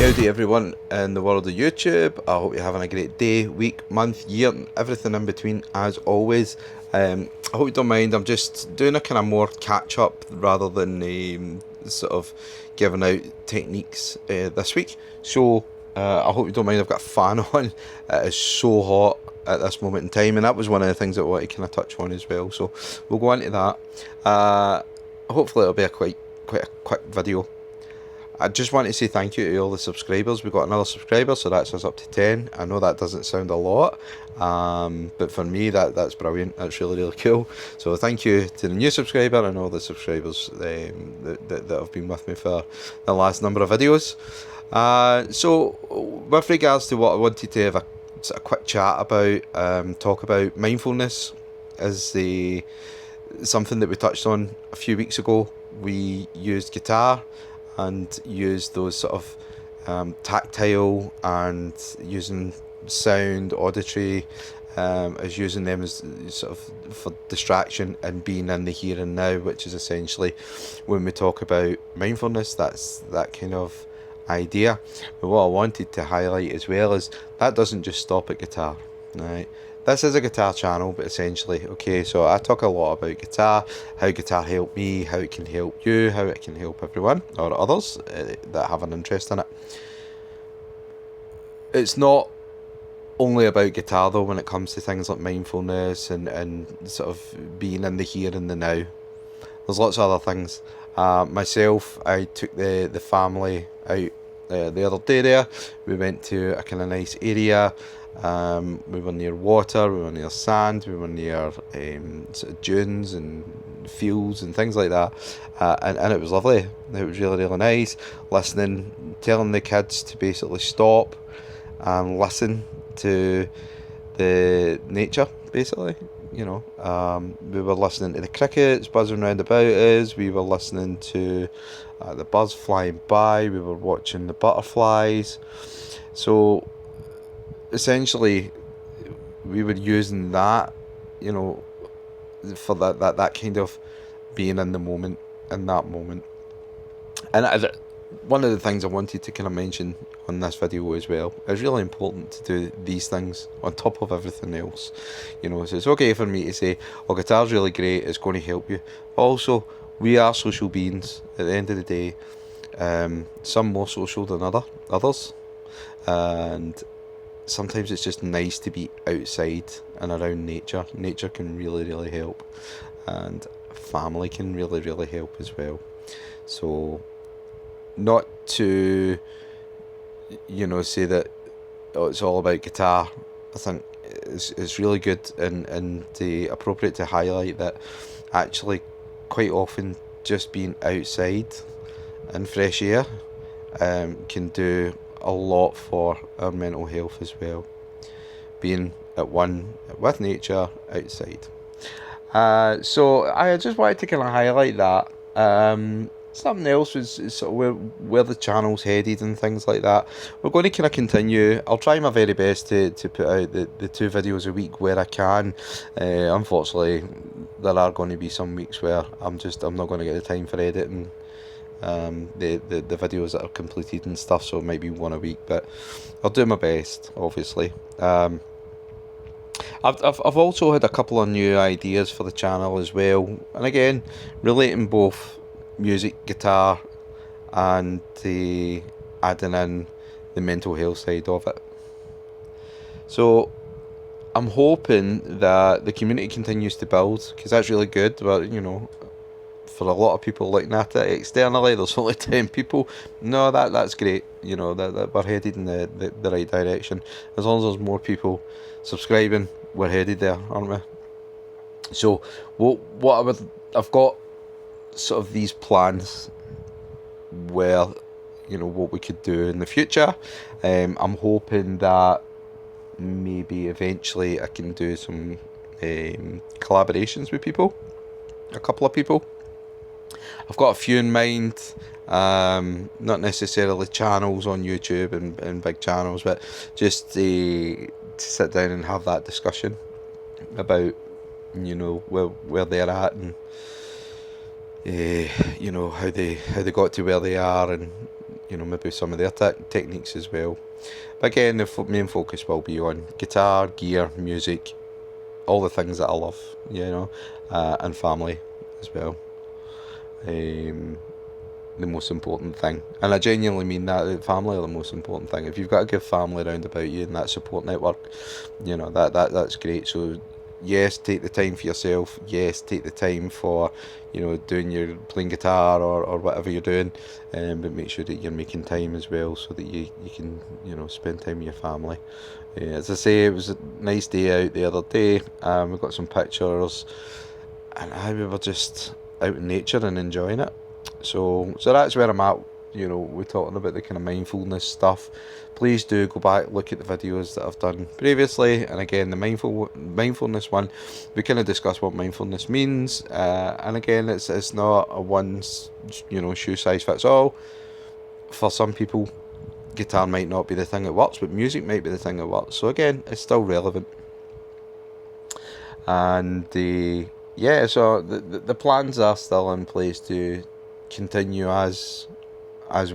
Howdy everyone in the world of YouTube. I hope you're having a great day, week, month, year, and everything in between as always. I hope you don't mind, I'm just doing a kind of more catch up rather than sort of giving out techniques this week. So I hope you don't mind, I've got a fan on. It is so hot at this moment in time, and that was one of the things that I wanted to kind of touch on as well. So we'll go into that. Hopefully it'll be a quite a quick video. I just want to say thank you to all the subscribers. We've got another subscriber, so that's us up to 10. I know that doesn't sound a lot, but for me that's brilliant. That's really cool. So thank you to the new subscriber and all the subscribers that have been with me for the last number of videos. So with regards to what I wanted to have a quick chat about, talk about mindfulness is something that we touched on a few weeks ago. We used guitar and use those sort of tactile and using sound, auditory, as using them as sort of for distraction and being in the here and now, which is essentially when we talk about mindfulness, that's that kind of idea. But what I wanted to highlight as well is that doesn't just stop at guitar, right? This is a guitar channel, but essentially, okay, so I talk a lot about guitar, how guitar helped me, how it can help you, how it can help everyone or others that have an interest in it. It's not only about guitar though when it comes to things like mindfulness and sort of being in the here and the now. There's lots of other things. Myself, I took the family out the other day there. We went to a kind of nice area. We were near water, we were near sand, we were near sort of dunes and fields and things like that, and it was lovely. It was really nice. Listening, telling the kids to basically stop and listen to the nature, basically. You know, we were listening to the crickets buzzing round about us, we were listening to the birds flying by, we were watching the butterflies. So essentially we were using that, you know, for that kind of being in the moment, in that moment. And one of the things I wanted to kind of mention on this video as well, it's really important to do these things on top of everything else. You know, so it's okay for me to say, oh, guitar's really great, it's going to help you. But also, we are social beings at the end of the day. Some more social than others. And sometimes it's just nice to be outside and around nature. Nature can really help, and family can really help as well. So not to, you know, say that it's all about guitar. I think it's really good and appropriate to highlight that actually quite often just being outside in fresh air can do a lot for our mental health as well, being at one with nature outside. So I just wanted to kind of highlight that. Something else was sort of where the channel's headed and things like that. We're going to kind of continue. I'll try my very best to put out the 2 videos a week where I can. Unfortunately, there are going to be some weeks where I'm not going to get the time for editing the videos that are completed and stuff, so it might be 1 a week, but I'll do my best, obviously. I've also had a couple of new ideas for the channel as well, and again, relating both music, guitar, and adding in the mental health side of it. So I'm hoping that the community continues to build, because that's really good. But you know, for a lot of people looking at it externally, there's only 10 people. No, that's great. You know, that we're headed in the right direction. As long as there's more people subscribing, we're headed there, aren't we? So what I've got sort of these plans where, you know, what we could do in the future. I'm hoping that maybe eventually I can do some collaborations with people, a couple of people. I've got a few in mind, not necessarily channels on YouTube and big channels, but just to sit down and have that discussion about, you know, where they're at and you know, how they got to where they are, and maybe some of their techniques as well. But again, the main focus will be on guitar, gear, music, all the things that I love, and family as well. Um, the most important thing, and I genuinely mean that family are the most important thing. If you've got a good family around about you and that support network, that's great. So yes, take the time for yourself. Yes, take the time for doing your playing guitar or whatever you're doing, but make sure that you're making time as well so that you can spend time with your family. As I say, it was a nice day out the other day. We got some pictures, and we were just out in nature and enjoying it. So that's where I'm at. We're talking about the kind of mindfulness stuff. Please do go back, look at the videos that I've done previously, and again the mindfulness one. We kind of discuss what mindfulness means, and again it's not a one shoe size fits all. For some people, guitar might not be the thing that works, but music might be the thing that works. So again, it's still relevant. And yeah, so the plans are still in place to continue as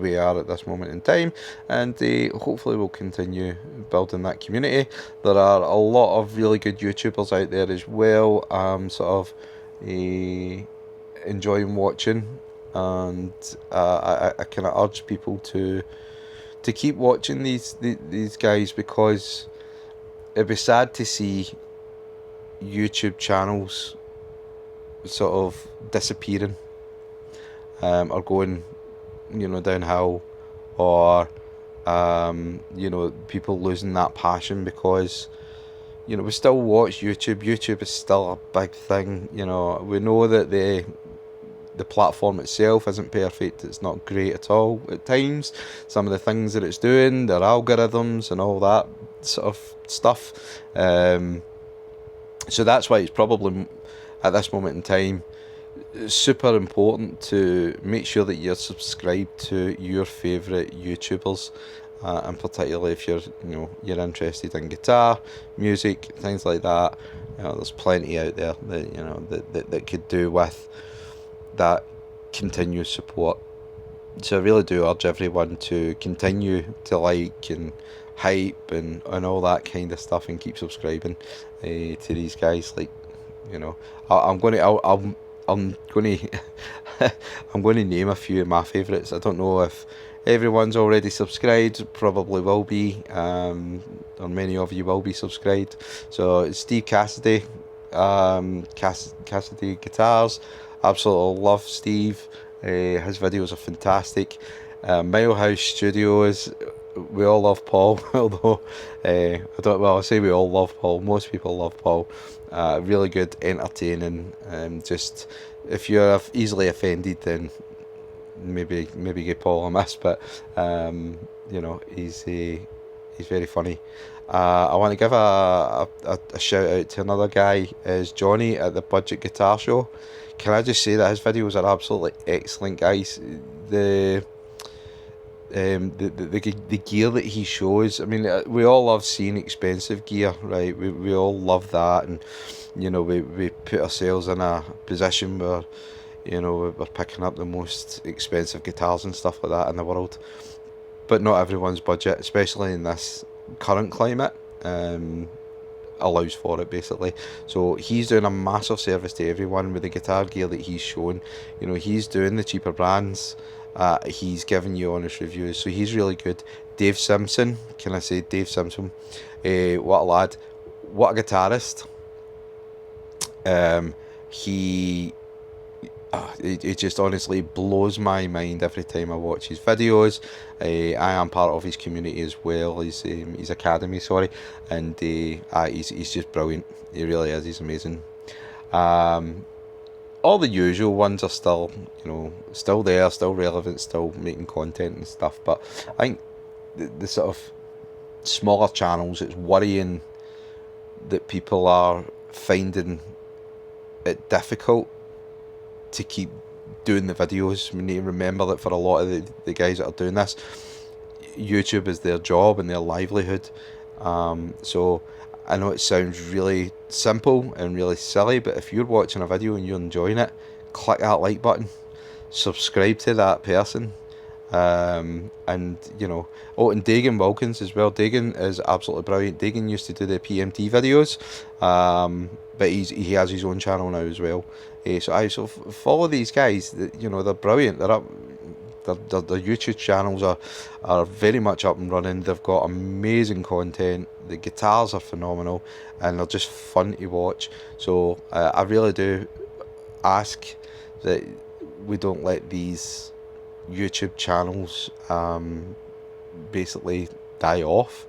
we are at this moment in time, and hopefully we'll continue building that community. There are a lot of really good YouTubers out there as well. Sort of enjoying watching, and I kind of urge people to keep watching these guys, because it'd be sad to see YouTube channels sort of disappearing, or going downhill, or people losing that passion, because we still watch YouTube is still a big thing. We know that the platform itself isn't perfect. It's not great at all at times. Some of the things that it's doing, their algorithms and all that sort of stuff. So that's why it's probably at this moment in time super important to make sure that you're subscribed to your favourite YouTubers, and particularly if you're interested in guitar, music, things like that. There's plenty out there that that could do with that continuous support. So I really do urge everyone to continue to like and hype and all that kind of stuff, and keep subscribing to these guys. Like, I'm going to I'm going to I'm going to name a few of my favourites. I don't know if everyone's already subscribed. Probably will be, or many of you will be subscribed. So it's Steve Cassidy, Cassidy Guitars. Absolutely love Steve. His videos are fantastic. Milehouse Studios. We all love Paul, although I don't. Well, I say we all love Paul. Most people love Paul. Really good, entertaining. Just if you're easily offended, then maybe give Paul a miss. But he's very funny. I want to give a shout out to another guy, is Johnny at the Budget Guitar Show. Can I just say that his videos are absolutely excellent, guys. The gear that he shows, I mean, we all love seeing expensive gear, right? We all love that, and we put ourselves in a position where we're picking up the most expensive guitars and stuff like that in the world. But not everyone's budget, especially in this current climate, allows for it, basically. So he's doing a massive service to everyone with the guitar gear that he's showing. He's doing the cheaper brands. He's giving you honest reviews, so he's really good. Dave Simpson, can I say Dave Simpson? What a lad, what a guitarist. He it just honestly blows my mind every time I watch his videos. I am part of his community as well, his academy, sorry, and he's just brilliant. He really is. He's amazing. All the usual ones are still, still there, still relevant, still making content and stuff. But I think the sort of smaller channels, it's worrying that people are finding it difficult to keep doing the videos. We need to remember that for a lot of the guys that are doing this, YouTube is their job and their livelihood. So I know it sounds really simple and really silly, but if you're watching a video and you're enjoying it, click that like button, subscribe to that person, And you know, oh, and Dagan Wilkins as well. Dagan is absolutely brilliant. Dagan used to do the PMT videos, but he has his own channel now as well. So I follow these guys. You know, they're brilliant. They're up. Their YouTube channels are very much up and running. They've got amazing content. The guitars are phenomenal, and they're just fun to watch. So I really do ask that we don't let these YouTube channels basically die off.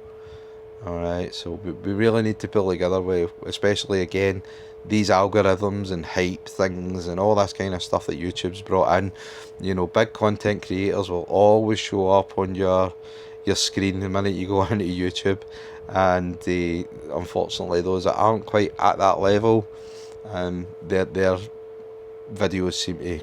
All right, so we really need to pull together with, especially again, these algorithms and hype things and all this kind of stuff that YouTube's brought in. You know, big content creators will always show up on your screen the minute you go into YouTube, and unfortunately, those that aren't quite at that level, their videos seem to,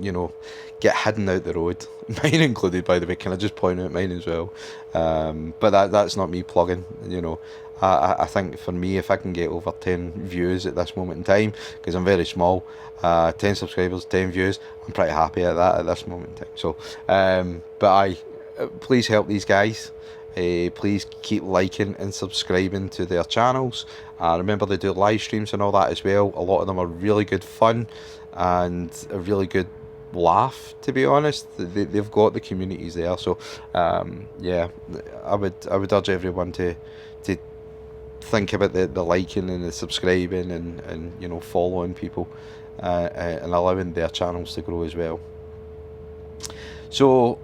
you know, get hidden out the road. Mine included, by the way. Can I just point out mine as well? But that's not me plugging. You know, I think for me, if I can get over 10 views at this moment in time, because I'm very small, 10 subscribers, 10 views, I'm pretty happy at that at this moment in time. So, please help these guys. Please keep liking and subscribing to their channels. Remember, they do live streams and all that as well. A lot of them are really good fun and a really good laugh, to be honest. They've got the communities there. So yeah, I would urge everyone to think about the liking and the subscribing and you know, following people and allowing their channels to grow as well. So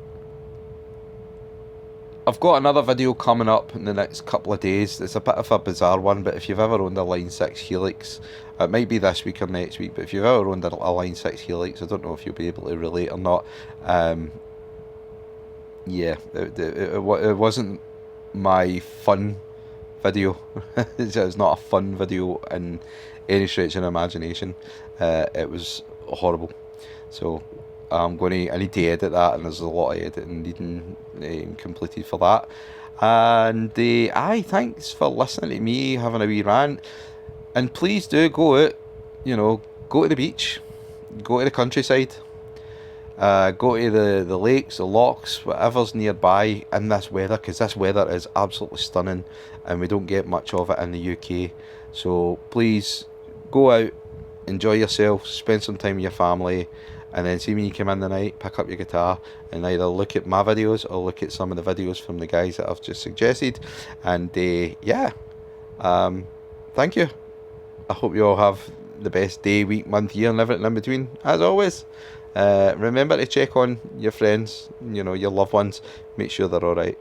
I've got another video coming up in the next couple of days. It's a bit of a bizarre one, but if you've ever owned a Line 6 Helix, it might be this week or next week, but if you've ever owned a Line 6 Helix, I don't know if you'll be able to relate or not. Yeah, it wasn't my fun video. It's not a fun video in any stretch of the imagination. It was horrible. So I need to edit that, and there's a lot of editing needing completed for that. And thanks for listening to me having a wee rant. And please do go out, you know, go to the beach, go to the countryside, go to the lakes, the lochs, whatever's nearby in this weather, because this weather is absolutely stunning, and we don't get much of it in the UK. So please go out, enjoy yourself, spend some time with your family, and then see when you come in the night, pick up your guitar and either look at my videos or look at some of the videos from the guys that I've just suggested. And yeah, thank you. I hope you all have the best day, week, month, year, and everything in between. As always, remember to check on your friends, you know, your loved ones. Make sure they're alright.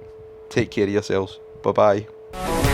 Take care of yourselves. Bye bye.